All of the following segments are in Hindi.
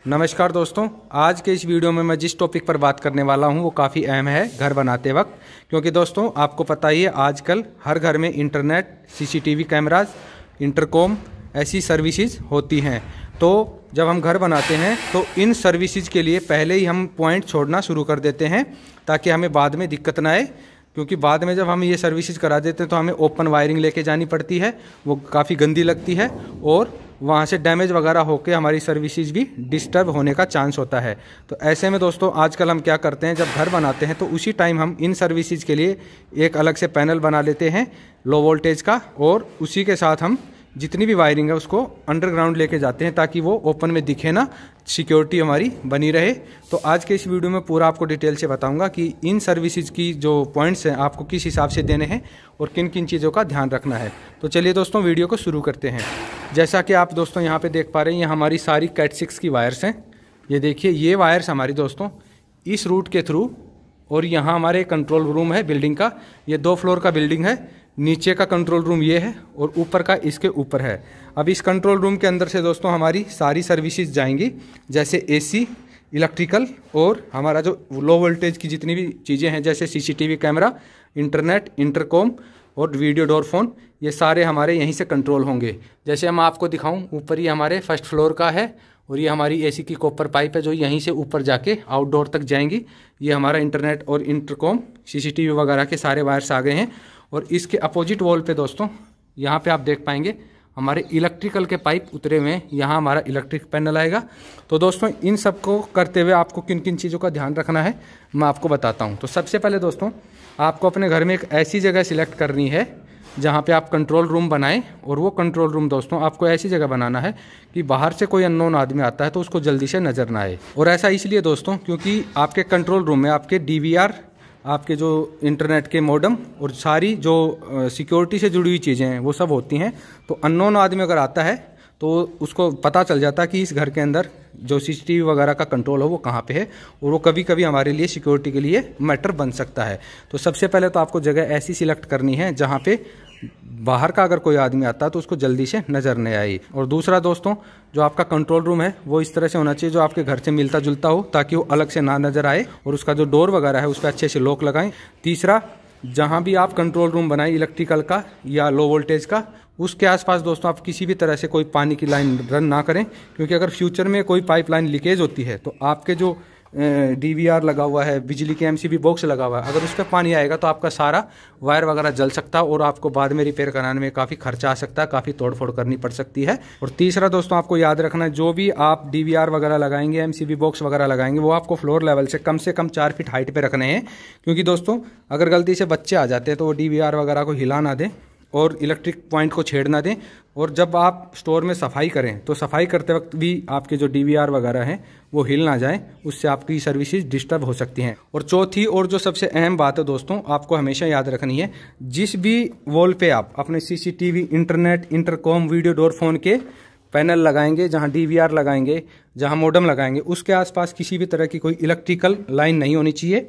नमस्कार दोस्तों, आज के इस वीडियो में मैं जिस टॉपिक पर बात करने वाला हूं वो काफ़ी अहम है घर बनाते वक्त। क्योंकि दोस्तों आपको पता ही है आजकल हर घर में इंटरनेट, सीसीटीवी कैमराज, इंटरकॉम ऐसी सर्विसेज होती हैं। तो जब हम घर बनाते हैं तो इन सर्विसेज के लिए पहले ही हम पॉइंट छोड़ना शुरू कर देते हैं ताकि हमें बाद में दिक्कत ना आए। क्योंकि बाद में जब हम ये सर्विसेज करा देते हैं तो हमें ओपन वायरिंग लेके जानी पड़ती है, वो काफ़ी गंदी लगती है और वहाँ से डैमेज वगैरह होकर हमारी सर्विसेज भी डिस्टर्ब होने का चांस होता है। तो ऐसे में दोस्तों आजकल हम क्या करते हैं, जब घर बनाते हैं तो उसी टाइम हम इन सर्विसेज के लिए एक अलग से पैनल बना लेते हैं लो वोल्टेज का, और उसी के साथ हम जितनी भी वायरिंग है उसको अंडरग्राउंड लेके जाते हैं ताकि वो ओपन में दिखे ना, सिक्योरिटी हमारी बनी रहे। तो आज के इस वीडियो में पूरा आपको डिटेल से बताऊंगा कि इन सर्विसेज की जो पॉइंट्स हैं आपको किस हिसाब से देने हैं और किन किन चीज़ों का ध्यान रखना है। तो चलिए दोस्तों वीडियो को शुरू करते हैं। जैसा कि आप दोस्तों यहाँ पे देख पा रहे हैं, ये हमारी सारी कैट 6 की वायर्स हैं। ये देखिए, ये वायर्स हमारी दोस्तों इस रूट के थ्रू, और यहाँ हमारे कंट्रोल रूम है बिल्डिंग का। ये 2 फ्लोर का बिल्डिंग है, नीचे का कंट्रोल रूम ये है और ऊपर का इसके ऊपर है। अब इस कंट्रोल रूम के अंदर से दोस्तों हमारी सारी सर्विसेज जाएंगी, जैसे एसी, इलेक्ट्रिकल और हमारा जो लो वोल्टेज की जितनी भी चीज़ें हैं जैसे सीसीटीवी कैमरा, इंटरनेट, इंटरकॉम और वीडियो डोर फोन, ये सारे हमारे यहीं से कंट्रोल होंगे। जैसे हम आपको दिखाऊं, ऊपर ही हमारे फर्स्ट फ्लोर का है और ये हमारी एसी की कॉपर पाइप है जो यहीं से ऊपर जाके आउटडोर तक जाएंगी। ये हमारा इंटरनेट और इंटरकॉम, सीसीटीवी वगैरह के सारे वायर्स आ गए हैं। और इसके अपोजिट वॉल पे दोस्तों यहाँ पे आप देख पाएंगे हमारे इलेक्ट्रिकल के पाइप उतरे हुए हैं, यहाँ हमारा इलेक्ट्रिक पैनल आएगा। तो दोस्तों इन सब को करते हुए आपको किन किन चीज़ों का ध्यान रखना है मैं आपको बताता हूँ। तो सबसे पहले दोस्तों आपको अपने घर में एक ऐसी जगह सिलेक्ट करनी है जहाँ पे आप कंट्रोल रूम बनाएं, और वो कंट्रोल रूम दोस्तों आपको ऐसी जगह बनाना है कि बाहर से कोई अननोन आदमी आता है तो उसको जल्दी से नज़र ना आए। और ऐसा इसलिए दोस्तों क्योंकि आपके कंट्रोल रूम में आपके DVR, आपके जो इंटरनेट के मॉडेम और सारी जो सिक्योरिटी से जुड़ी हुई चीज़ें हैं वो सब होती हैं। तो अननोन आदमी अगर आता है तो उसको पता चल जाता है कि इस घर के अंदर जो सीसीटीवी वगैरह का कंट्रोल हो वो कहाँ पे है, और वो कभी कभी हमारे लिए सिक्योरिटी के लिए मैटर बन सकता है। तो सबसे पहले तो आपको जगह ऐसी सिलेक्ट करनी है जहाँ पे बाहर का अगर कोई आदमी आता है तो उसको जल्दी से नज़र नहीं आए। और दूसरा दोस्तों, जो आपका कंट्रोल रूम है वो इस तरह से होना चाहिए जो आपके घर से मिलता जुलता हो ताकि वो अलग से ना नज़र आए, और उसका जो डोर वगैरह है उस पर अच्छे से लॉक लगाएं। तीसरा, जहाँ भी आप कंट्रोल रूम बनाएं इलेक्ट्रिकल का या लो वोल्टेज का, उसके आसपास दोस्तों आप किसी भी तरह से कोई पानी की लाइन रन ना करें। क्योंकि अगर फ्यूचर में कोई पाइपलाइन लीकेज होती है तो आपके जो DVR लगा हुआ है, बिजली के MCB बॉक्स लगा हुआ है, अगर उस पर पानी आएगा तो आपका सारा वायर वगैरह जल सकता है और आपको बाद में रिपेयर कराने में काफ़ी खर्चा आ सकता है, काफ़ी तोड़फोड़ करनी पड़ सकती है। और तीसरा दोस्तों आपको याद रखना है, जो भी आप DVR वगैरह लगाएंगे, MCB बॉक्स वगैरह लगाएंगे, वो आपको फ्लोर लेवल से कम 4 फीट हाइट पर रखने हैं। क्योंकि दोस्तों अगर गलती से बच्चे आ जाते हैं तो वो DVR वगैरह को हिला ना दें और इलेक्ट्रिक पॉइंट को छेड़ ना दें। और जब आप स्टोर में सफाई करें तो सफाई करते वक्त भी आपके जो DVR वगैरह हैं वो हिल ना जाएं, उससे आपकी सर्विसेज डिस्टर्ब हो सकती हैं। और चौथी और जो सबसे अहम बात है दोस्तों आपको हमेशा याद रखनी है, जिस भी वॉल पे आप अपने CCTV, internet, intercom, video door phone के पैनल लगाएंगे, जहाँ DVR लगाएंगे, जहाँ मॉडेम लगाएंगे, उसके आसपास किसी भी तरह की कोई इलेक्ट्रिकल लाइन नहीं होनी चाहिए,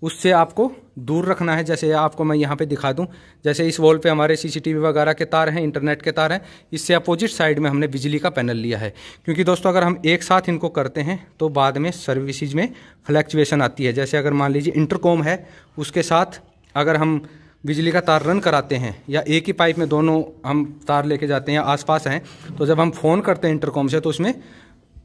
उससे आपको दूर रखना है। जैसे आपको मैं यहाँ पे दिखा दूँ, जैसे इस वॉल पे हमारे सीसीटीवी वगैरह के तार हैं, इंटरनेट के तार हैं, इससे अपोजिट साइड में हमने बिजली का पैनल लिया है। क्योंकि दोस्तों अगर हम एक साथ इनको करते हैं तो बाद में सर्विसेज में फ्लैक्चुएशन आती है। जैसे अगर मान लीजिए इंटरकॉम है, उसके साथ अगर हम बिजली का तार रन कराते हैं या एक ही पाइप में दोनों हम तार लेके जाते हैं या आसपास हैं, तो जब हम फ़ोन करते हैं इंटरकॉम से तो उसमें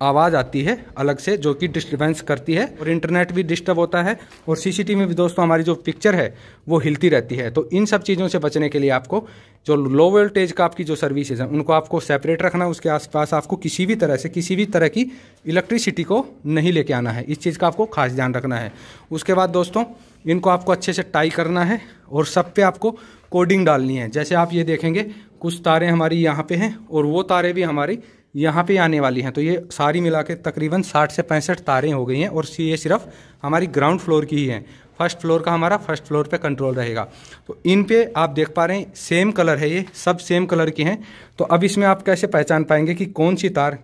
आवाज़ आती है अलग से जो कि डिस्टर्बेंस करती है, और इंटरनेट भी डिस्टर्ब होता है, और सीसीटीवी में भी दोस्तों हमारी जो पिक्चर है वो हिलती रहती है। तो इन सब चीज़ों से बचने के लिए आपको जो लो वोल्टेज का आपकी जो सर्विसेज हैं उनको आपको सेपरेट रखना है। उसके आसपास आपको किसी भी तरह की इलेक्ट्रिसिटी को नहीं लेके आना है। इस चीज़ का आपको खास ध्यान रखना है। उसके बाद दोस्तों इनको आपको अच्छे से टाई करना है और सब पे आपको कोडिंग डालनी है। जैसे आप ये देखेंगे कुछ तारें हमारी यहाँ पे हैं और वो तारें भी हमारी यहाँ पे आने वाली हैं। तो ये सारी मिला के तकरीबन 60 से 65 तारें हो गई हैं, और ये सिर्फ हमारी ग्राउंड फ्लोर की ही हैं। फर्स्ट फ्लोर का हमारा फर्स्ट फ्लोर पे कंट्रोल रहेगा। तो इन पे आप देख पा रहे हैं सेम कलर है, ये सब सेम कलर की हैं। तो अब इसमें आप कैसे पहचान पाएंगे कि कौन सी तार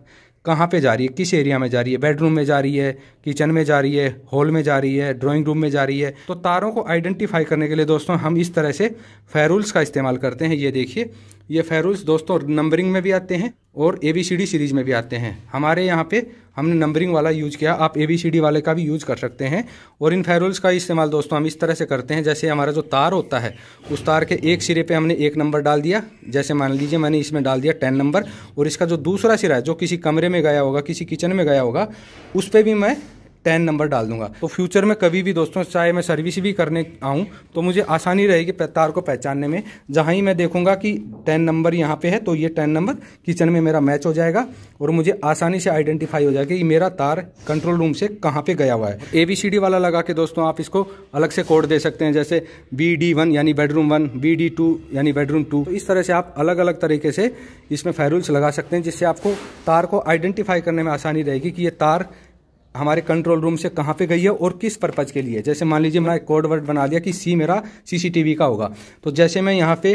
कहाँ पे जा रही है, किस एरिया में जा रही है, बेडरूम में जा रही है, किचन में जा रही है, हॉल में जा रही है, ड्राइंग रूम में जा रही है। तो तारों को आइडेंटिफाई करने के लिए दोस्तों हम इस तरह से फेरूल्स का इस्तेमाल करते हैं। ये देखिए, ये फेरूल्स दोस्तों नंबरिंग में भी आते हैं और ABCD सीरीज में भी आते हैं। हमारे यहाँ पे हमने नंबरिंग वाला यूज किया, आप ABCD वाले का भी यूज कर सकते हैं। और इन फेरुल्स का इस्तेमाल दोस्तों हम इस तरह से करते हैं, जैसे हमारा जो तार होता है उस तार के एक सिरे पे हमने 1 नंबर डाल दिया, जैसे मान लीजिए मैंने इसमें डाल दिया 10 नंबर, और इसका जो दूसरा सिरा है जो किसी कमरे में गया होगा, किसी किचन में गया होगा, उस पर भी मैं 10 नंबर डाल दूंगा। तो फ्यूचर में कभी भी दोस्तों चाहे मैं सर्विस भी करने आऊँ तो मुझे आसानी रहेगी तार को पहचानने में। जहाँ ही मैं देखूंगा कि 10 नंबर यहाँ पे है तो ये 10 नंबर किचन में मेरा मैच हो जाएगा और मुझे आसानी से आइडेंटिफाई हो जाएगा कि मेरा तार कंट्रोल रूम से कहाँ पे गया हुआ है। ABCD वाला लगा के दोस्तों आप इसको अलग से कोड दे सकते हैं, जैसे BD1 यानी बेडरूम 1, BD2 यानी बेडरूम 2। तो इस तरह से आप अलग अलग तरीके से इसमें फेरुल्स लगा सकते हैं, जिससे आपको तार को आइडेंटिफाई करने में आसानी रहेगी कि ये तार हमारे कंट्रोल रूम से कहाँ पे गई है और किस पर्पज़ के लिए। जैसे मान लीजिए मैंने एक कोड वर्ड बना दिया कि C मेरा CCTV का होगा, तो जैसे मैं यहाँ पे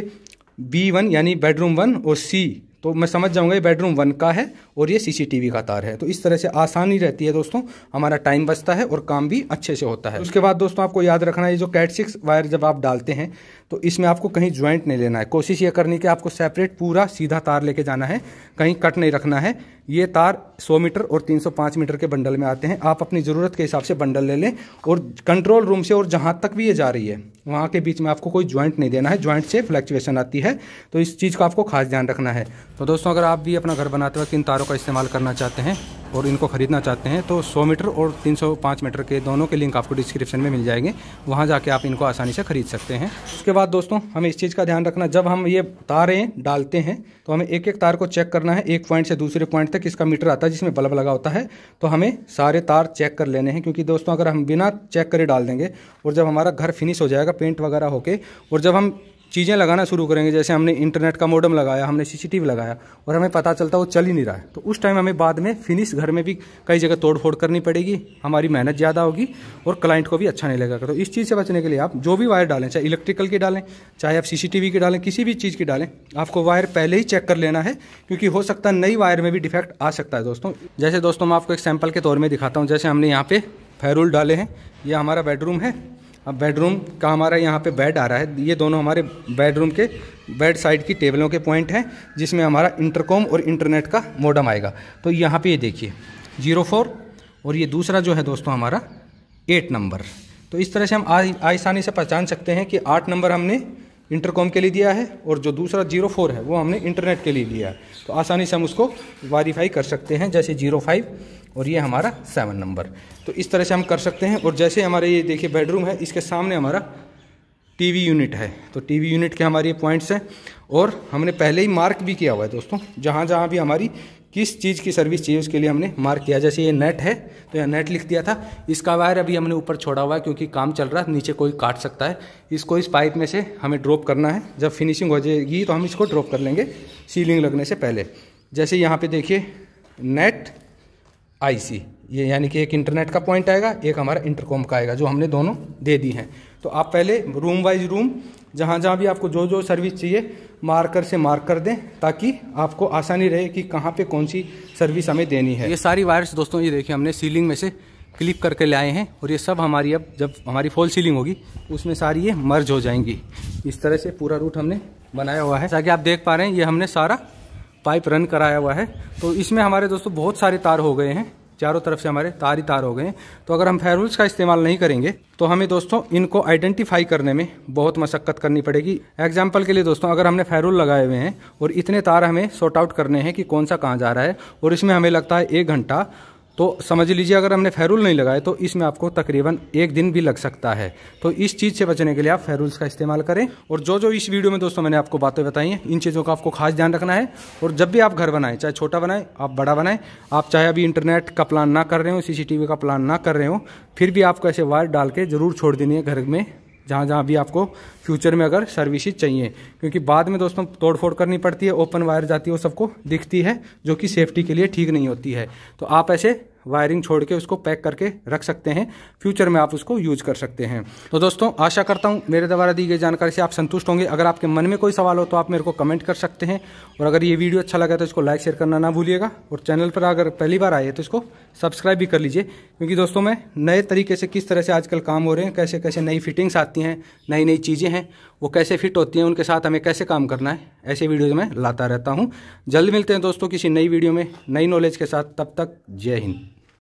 B1 यानी बेडरूम 1 और C, तो मैं समझ जाऊंगा ये बेडरूम 1 का है और ये CCTV का तार है। तो इस तरह से आसानी रहती है दोस्तों, हमारा टाइम बचता है और काम भी अच्छे से होता है। उसके बाद दोस्तों आपको याद रखना है, जो Cat 6 वायर जब आप डालते हैं तो इसमें आपको कहीं ज्वाइंट नहीं लेना है। कोशिश ये करनी कि आपको सेपरेट पूरा सीधा तार लेके जाना है, कहीं कट नहीं रखना है। ये तार 100 मीटर और 305 मीटर के बंडल में आते हैं, आप अपनी ज़रूरत के हिसाब से बंडल ले लें। और कंट्रोल रूम से और जहाँ तक भी ये जा रही है वहाँ के बीच में आपको कोई ज्वाइंट नहीं देना है, ज्वाइंट से फ्लक्चुएशन आती है, तो इस चीज़ का आपको खास ध्यान रखना है। तो दोस्तों अगर आप भी अपना घर बनाते वक्त इन तारों का इस्तेमाल करना चाहते हैं और इनको ख़रीदना चाहते हैं तो 100 मीटर और 305 मीटर के दोनों के लिंक आपको डिस्क्रिप्शन में मिल जाएंगे, वहाँ जाके आप इनको आसानी से खरीद सकते हैं। उसके बाद दोस्तों हमें इस चीज़ का ध्यान रखना, जब हम ये तारें डालते हैं तो हमें एक एक तार को चेक करना है, एक पॉइंट से दूसरे पॉइंट तक इसका मीटर आता है जिसमें बल्ब लगा होता है, तो हमें सारे तार चेक कर लेने हैं। क्योंकि दोस्तों अगर हम बिना चेक करे डाल देंगे और जब हमारा घर फिनिश हो जाएगा पेंट वगैरह होके, और जब हम चीज़ें लगाना शुरू करेंगे, जैसे हमने इंटरनेट का मॉडेम लगाया, हमने CCTV लगाया और हमें पता चलता वो चल ही नहीं रहा है, तो उस टाइम हमें बाद में फिनिश घर में भी कई जगह तोड़ फोड़ करनी पड़ेगी, हमारी मेहनत ज़्यादा होगी और क्लाइंट को भी अच्छा नहीं लगेगा। तो इस चीज़ से बचने के लिए आप जो भी वायर डालें, चाहे इलेक्ट्रिकल की डालें, चाहे आप CCTV की डालें, किसी भी चीज़ की डालें, आपको वायर पहले ही चेक कर लेना है, क्योंकि हो सकता है नई वायर में भी डिफेक्ट आ सकता है दोस्तों। जैसे दोस्तों मैं आपको एक सैंपल के तौर में दिखाता हूँ, जैसे हमने यहाँ पे फेरुल डाले हैं, ये हमारा बेडरूम है। अब बेडरूम का हमारा यहाँ पे बेड आ रहा है, ये दोनों हमारे बेडरूम के बेड साइड की टेबलों के पॉइंट हैं, जिसमें हमारा इंटरकॉम और इंटरनेट का मॉडेम आएगा। तो यहाँ पे ये देखिए 04 और ये दूसरा जो है दोस्तों हमारा 8 नंबर। तो इस तरह से हम आसानी से पहचान सकते हैं कि 8 नंबर हमने इंटरकॉम के लिए दिया है और जो दूसरा 04 है वो हमने इंटरनेट के लिए दिया है। तो आसानी से हम उसको वेरीफाई कर सकते हैं, जैसे 05 और ये हमारा 7 नंबर। तो इस तरह से हम कर सकते हैं। और जैसे हमारे ये देखिए बेडरूम है, इसके सामने हमारा TV यूनिट है, तो TV यूनिट के हमारे ये पॉइंट्स हैं और हमने पहले ही मार्क भी किया हुआ है दोस्तों, जहाँ जहाँ भी हमारी किस चीज़ की सर्विस चाहिए उसके लिए हमने मार्क किया। जैसे ये नेट है तो यहाँ नेट लिख दिया था, इसका वायर अभी हमने ऊपर छोड़ा हुआ है क्योंकि काम चल रहा है, नीचे कोई काट सकता है। इसको इस पाइप में से हमें ड्रॉप करना है, जब फिनिशिंग हो जाएगी तो हम इसको ड्रॉप कर लेंगे सीलिंग लगने से पहले। जैसे यहाँ पे देखिए नेट IC, ये यानी कि एक इंटरनेट का पॉइंट आएगा, एक हमारा इंटरकॉम का आएगा, जो हमने दोनों दे दी हैं। तो आप पहले रूम वाइज रूम जहाँ जहाँ भी आपको जो जो सर्विस चाहिए मार्कर से मार्क कर दें, ताकि आपको आसानी रहे कि कहाँ पे कौन सी सर्विस हमें देनी है। ये सारी वायर्स दोस्तों ये देखिए हमने सीलिंग में से क्लिप करके ले आए हैं और ये सब हमारी अब जब हमारी फॉल सीलिंग होगी उसमें सारी ये मर्ज हो जाएंगी। इस तरह से पूरा रूट हमने बनाया हुआ है, ताकि आप देख पा रहे हैं ये हमने सारा पाइप रन कराया हुआ है। तो इसमें हमारे दोस्तों बहुत सारे तार हो गए हैं, चारों तरफ से हमारे तार ही तार हो गए हैं। तो अगर हम फेरुल्स का इस्तेमाल नहीं करेंगे तो हमें दोस्तों इनको आइडेंटिफाई करने में बहुत मशक्कत करनी पड़ेगी। एग्जाम्पल के लिए दोस्तों अगर हमने फेरुल लगाए हुए हैं और इतने तार हमें सॉर्ट आउट करने हैं कि कौन सा कहाँ जा रहा है, और इसमें हमें लगता है 1 घंटा, तो समझ लीजिए अगर हमने फेरुल नहीं लगाए तो इसमें आपको तकरीबन 1 दिन भी लग सकता है। तो इस चीज़ से बचने के लिए आप फेरुल्स का इस्तेमाल करें। और जो जो इस वीडियो में दोस्तों मैंने आपको बातें बताई हैं, इन चीज़ों का आपको खास ध्यान रखना है। और जब भी आप घर बनाएं, चाहे छोटा बनाएं आप बड़ा बनाएं, आप चाहे अभी इंटरनेट का प्लान ना कर रहे हो, CCTV का प्लान ना कर रहे हो, फिर भी आपको ऐसे वायर डाल के ज़रूर छोड़ देनी है घर में, जहाँ जहाँ भी आपको फ्यूचर में अगर सर्विसेज चाहिए। क्योंकि बाद में दोस्तों तोड़ फोड़ करनी पड़ती है, ओपन वायर जाती है वो सबको दिखती है, जो कि सेफ्टी के लिए ठीक नहीं होती है। तो आप ऐसे वायरिंग छोड़ के उसको पैक करके रख सकते हैं, फ्यूचर में आप उसको यूज कर सकते हैं। तो दोस्तों आशा करता हूँ मेरे द्वारा दी गई जानकारी से आप संतुष्ट होंगे। अगर आपके मन में कोई सवाल हो तो आप मेरे को कमेंट कर सकते हैं, और अगर ये वीडियो अच्छा लगा तो इसको लाइक शेयर करना ना भूलिएगा। और चैनल पर अगर पहली बार आए तो इसको सब्सक्राइब भी कर लीजिए, क्योंकि दोस्तों मैं नए तरीके से किस तरह से आजकल काम हो रहे हैं, कैसे कैसे नई फिटिंग्स आती हैं, नई नई चीज़ें हैं, वो कैसे फिट होती हैं, उनके साथ हमें कैसे काम करना है, ऐसे वीडियोज़ मैं लाता रहता हूँ। जल्द मिलते हैं दोस्तों किसी नई वीडियो में नई नॉलेज के साथ। तब तक जय हिंद।